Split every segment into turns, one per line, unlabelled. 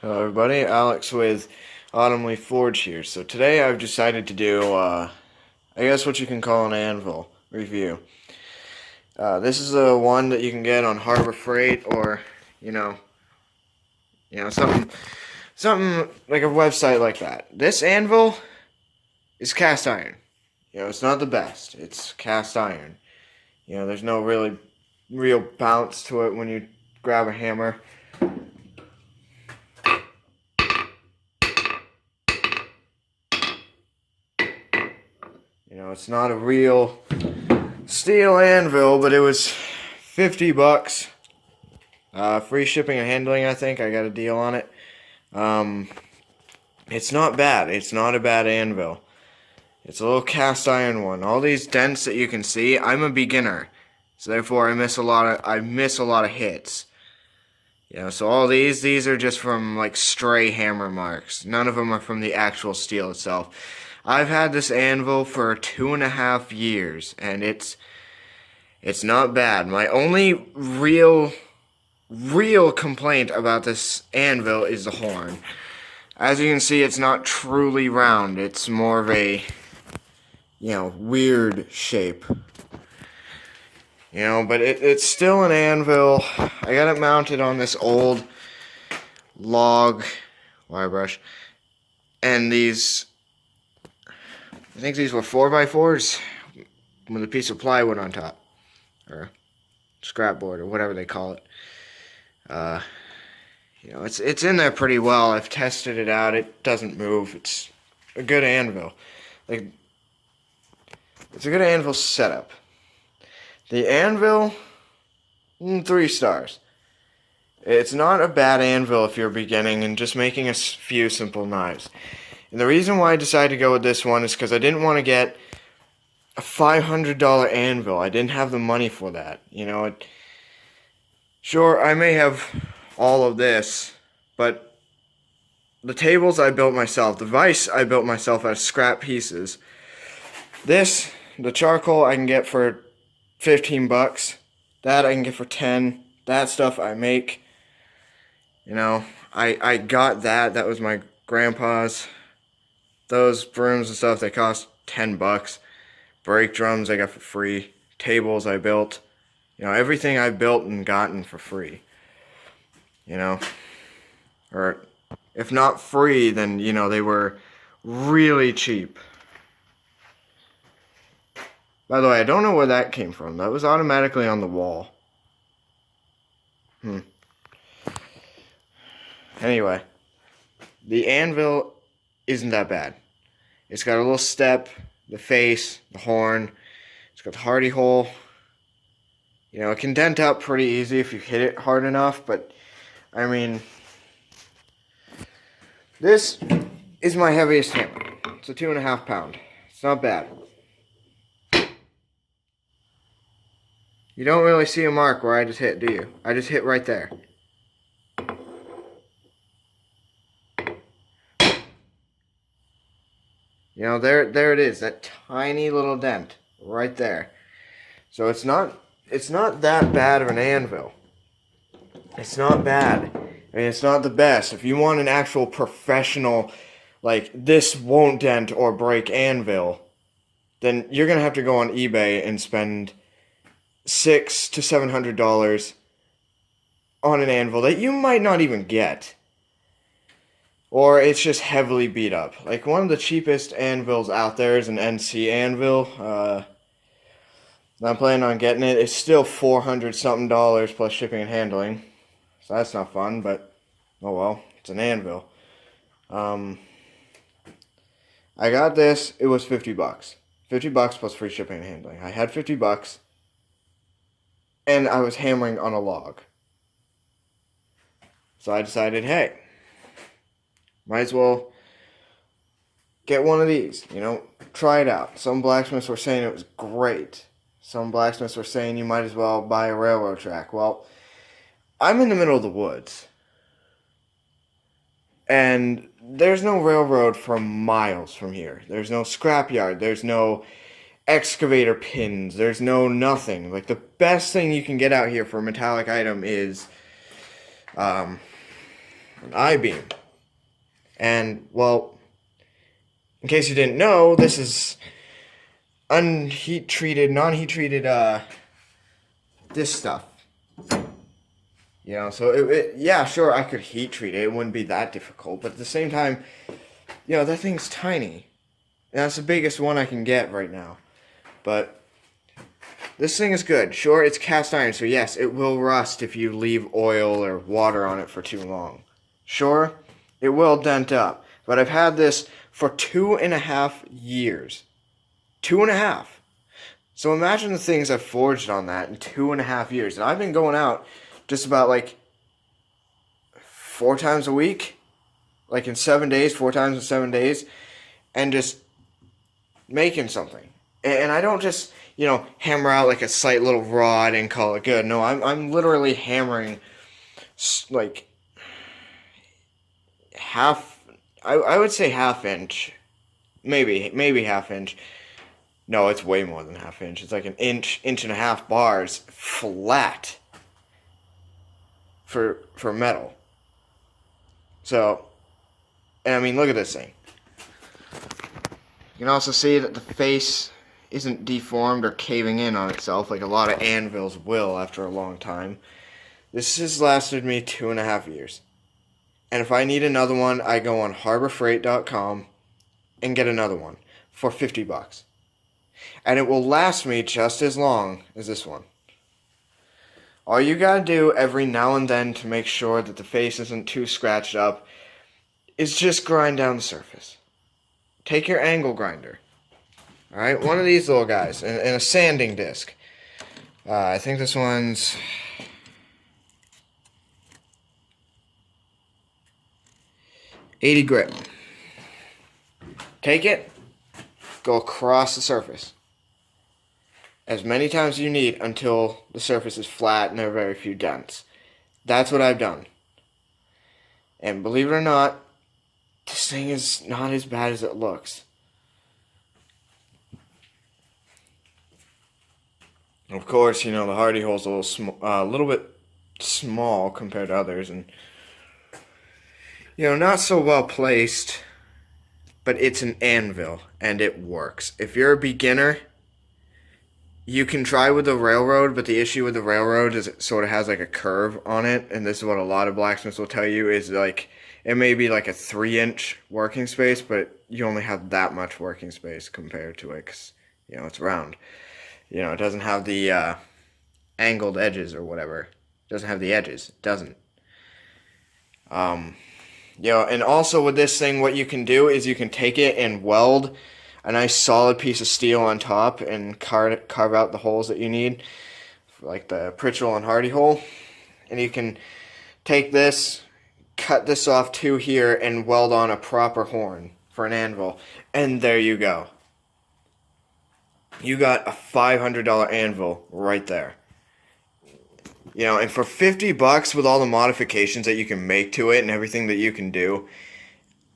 Hello everybody, Alex with Autumn Leaf Forge here. So today I've decided to do, I guess what you can call an anvil review. This is the one that you can get on Harbor Freight or, you know, something like a website like that. This anvil is cast iron. It's not the best. It's cast iron. There's no real bounce to it when you grab a hammer. It's not a real steel anvil, but it was 50 bucks. Free shipping and handling, I think. I got a deal on it. It's not bad. It's not a bad anvil. It's a little cast iron one. All these dents that you can see, I'm a beginner. So therefore I miss a lot of hits. So all these are just from like stray hammer marks. None of them are from the actual steel itself. I've had this anvil for 2.5 years, and it's not bad. My only real complaint about this anvil is the horn. As you can see, it's not truly round. It's more of a, weird shape. But it's still an anvil. I got it mounted on this old log wire brush, and I think these were 4x4s with a piece of plywood on top, or scrap board, or whatever they call it. It's in there pretty well. I've tested it out. It doesn't move. It's a good anvil. It's a good anvil setup. The anvil, 3 stars. It's not a bad anvil if you're beginning and just making a few simple knives. And the reason why I decided to go with this one is because I didn't want to get a $500 anvil. I didn't have the money for that. Sure, I may have all of this, but the tables I built myself, the vise I built myself out of scrap pieces. The charcoal I can get for 15 bucks. That I can get for 10. That stuff I make. I got that. That was my grandpa's. Those brooms and stuff, they cost 10 bucks. Brake drums I got for free. Tables I built. Everything I built and gotten for free. Or if not free, then, they were really cheap. By the way, I don't know where that came from. That was automatically on the wall. Anyway, the anvil isn't that bad. It's got a little step, the face, the horn. It's got the hardy hole. It can dent out pretty easy if you hit it hard enough, but, I mean, this is my heaviest hammer. It's a 2.5 pound. It's not bad. You don't really see a mark where I just hit, do you? I just hit right there. There it is, that tiny little dent right there. So it's not that bad of an anvil. It's not bad. I mean, it's not the best. If you want an actual professional, like, this won't dent or break anvil, then you're going to have to go on eBay and spend $600 to $700 on an anvil that you might not even get. Or it's just heavily beat up. Like, one of the cheapest anvils out there is an NC anvil. I'm planning on getting it. It's still $400 something plus shipping and handling. So that's not fun, but oh well, it's an anvil. I got this, it was 50 bucks. 50 bucks plus free shipping and handling. I had 50 bucks, and I was hammering on a log. So I decided, hey, might as well get one of these, try it out. Some blacksmiths were saying it was great. Some blacksmiths were saying you might as well buy a railroad track. Well, I'm in the middle of the woods, and there's no railroad for miles from here. There's no scrapyard. There's no excavator pins. There's no nothing. Like, the best thing you can get out here for a metallic item is an I-beam. And, well, in case you didn't know, this is non-heat treated, this stuff. You know, so yeah, sure, I could heat treat it. It wouldn't be that difficult. But at the same time, you know, that thing's tiny. And that's the biggest one I can get right now. But this thing is good. Sure, it's cast iron, so yes, it will rust if you leave oil or water on it for too long. Sure, it will dent up. But I've had this for 2.5 years. 2.5. So imagine the things I've forged on that in 2.5 years. And I've been going out just about like 4 times a week. Like in 7 days, 4 times in 7 days. And just making something. And I don't just, you know, hammer out like a slight little rod and call it good. No, I'm literally hammering like I would say half inch. Maybe half inch. No, it's way more than half inch. It's like an inch and a half bars flat for metal. So, and I mean, look at this thing. You can also see that the face isn't deformed or caving in on itself like a lot of anvils will after a long time. This has lasted me 2.5 years. And if I need another one, I go on harborfreight.com and get another one for $50. And it will last me just as long as this one. All you gotta do every now and then to make sure that the face isn't too scratched up is just grind down the surface. Take your angle grinder. Alright, one of these little guys, and a sanding disc. I think this one's 80 grit. Take it, go across the surface as many times as you need until the surface is flat and there are very few dents. That's what I've done. And believe it or not, this thing is not as bad as it looks. Of course, you know, the hardy hole's a little bit small compared to others, and you know, not so well placed, but it's an anvil, and it works. If you're a beginner, you can try with the railroad, but the issue with the railroad is it sort of has like a curve on it, and this is what a lot of blacksmiths will tell you, is like, it may be like a 3-inch working space, but you only have that much working space compared to it, 'cause, you know, it's round. You know, it doesn't have the angled edges or whatever. It doesn't have the edges. It doesn't. You know, and also with this thing, what you can do is you can take it and weld a nice solid piece of steel on top and carve out the holes that you need, like the Pritchell and Hardy hole. And you can take this, cut this off to here, and weld on a proper horn for an anvil. And there you go. You got a $500 anvil right there. You know, and for $50 with all the modifications that you can make to it and everything that you can do,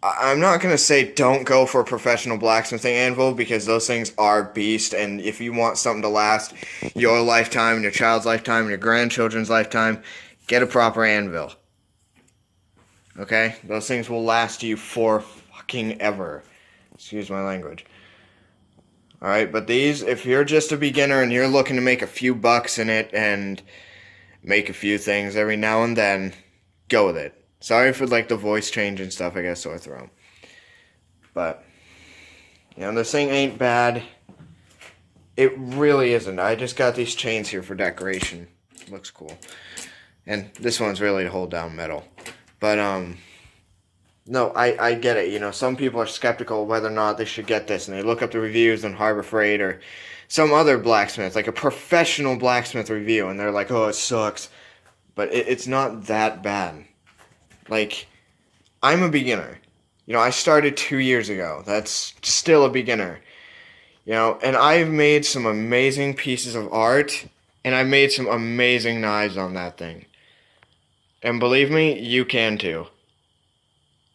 I'm not going to say don't go for a professional blacksmithing anvil, because those things are beast, and if you want something to last your lifetime and your child's lifetime and your grandchildren's lifetime, get a proper anvil. Okay? Those things will last you for fucking ever. Excuse my language. Alright, but these, if you're just a beginner and you're looking to make a few bucks in it and make a few things every now and then, go with it. Sorry for like the voice change and stuff, I got a sore throat. But, you know, this thing ain't bad. It really isn't. I just got these chains here for decoration. Looks cool. And this one's really to hold down metal. But, no, I get it. You know, some people are skeptical whether or not they should get this, and they look up the reviews on Harbor Freight or some other blacksmith, like a professional blacksmith review, and they're like, oh, it sucks. But it's not that bad. Like, I'm a beginner. You know, I started 2 years ago. That's still a beginner. You know, and I've made some amazing pieces of art, and I've made some amazing knives on that thing. And believe me, you can too.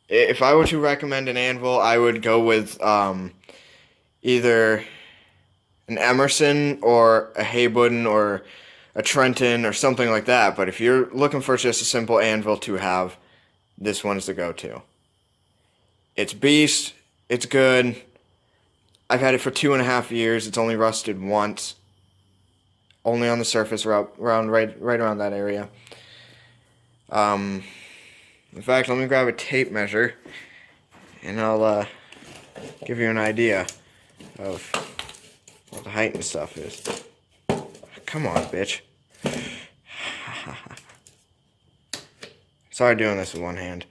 If I were to recommend an anvil, I would go with either an Emerson or a Haywood or a Trenton or something like that. But if you're looking for just a simple anvil to have, this one is the go-to. It's beast. It's good. I've had it for 2.5 years. It's only rusted once. Only on the surface, right around that area. In fact, let me grab a tape measure, and I'll give you an idea of what the height and stuff is. Come on, bitch. Sorry doing this with one hand.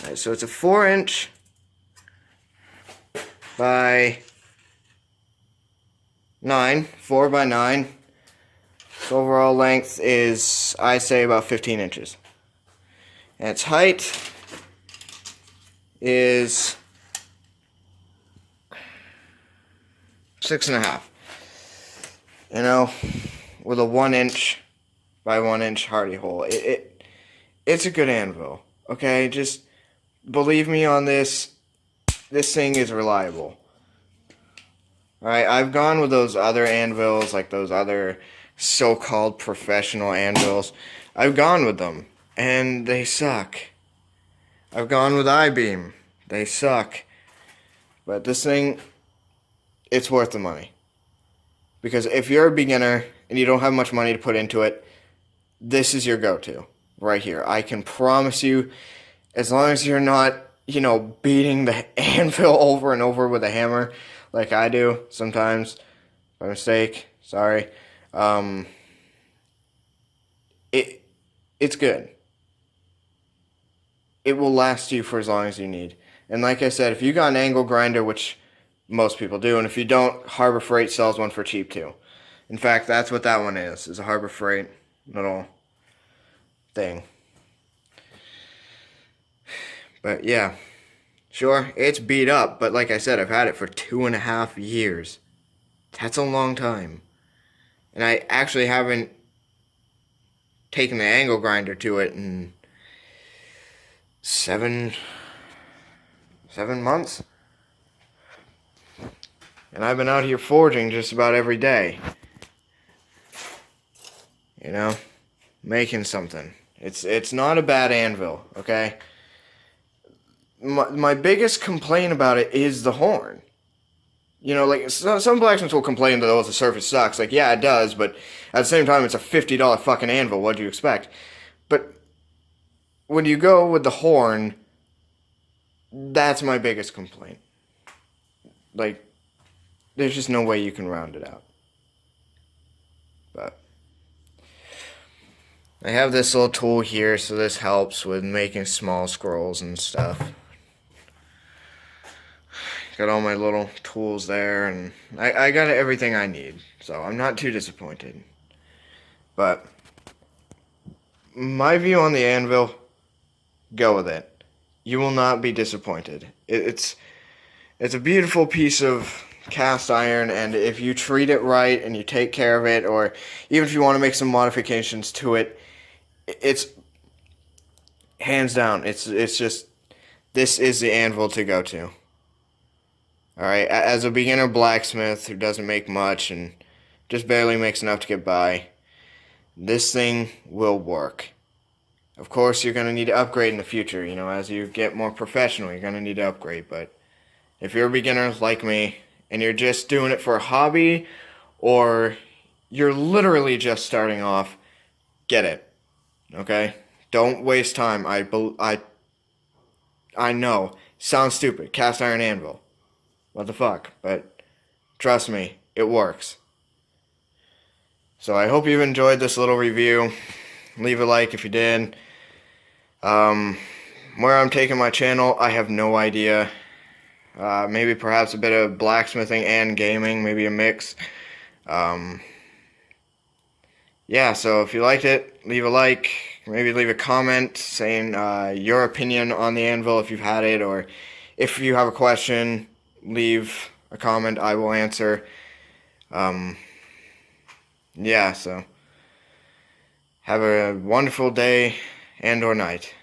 Alright, so it's a 4-inch by 9, 4 by 9. So overall length is, I say, about 15 inches. And its height is 6.5. You know, with a 1-inch by 1-inch hardy hole. It's a good anvil. Okay, just believe me on this. This thing is reliable. Alright, I've gone with those other anvils, like those other so-called professional anvils. I've gone with them, and they suck. I've gone with I-beam. They suck. But this thing, it's worth the money. Because if you're a beginner and you don't have much money to put into it, this is your go-to right here. I can promise you, as long as you're not, you know, beating the anvil over and over with a hammer like I do sometimes by mistake, sorry. It's good. It will last you for as long as you need. And like I said, if you got an angle grinder, which most people do, and if you don't, Harbor Freight sells one for cheap too. In fact, that's what that one is a Harbor Freight little thing. But yeah, sure, it's beat up, but like I said, I've had it for 2.5 years. That's a long time. And I actually haven't taken the angle grinder to it in 7 months. And I've been out here forging just about every day. You know, making something. It's not a bad anvil, okay? My biggest complaint about it is the horn. You know, like, some blacksmiths will complain that, oh, the surface sucks. Like, yeah, it does, but at the same time, it's a $50 fucking anvil. What do you expect? But when you go with the horn, that's my biggest complaint. Like, there's just no way you can round it out. But I have this little tool here, so this helps with making small scrolls and stuff. Got all my little tools there, and I got everything I need, so I'm not too disappointed. But my view on the anvil, go with it. You will not be disappointed. It's a beautiful piece of cast iron, and if you treat it right and you take care of it, or even if you want to make some modifications to it, it's hands down, it's just, this is the anvil to go to. Alright, as a beginner blacksmith who doesn't make much and just barely makes enough to get by, this thing will work. Of course, you're going to need to upgrade in the future. You know, as you get more professional, you're going to need to upgrade. But if you're a beginner like me, and you're just doing it for a hobby, or you're literally just starting off, get it. Okay? Don't waste time. I know. Sounds stupid. Cast iron anvil. What the fuck? But trust me, it works. So I hope you've enjoyed this little review. Leave a like if you did. Where I'm taking my channel, I have no idea. Maybe perhaps a bit of blacksmithing and gaming, maybe a mix. Yeah, so if you liked it, leave a like. Maybe leave a comment saying your opinion on the anvil if you've had it, or if you have a question, leave a comment. I will answer. Yeah, so have a wonderful day and or night.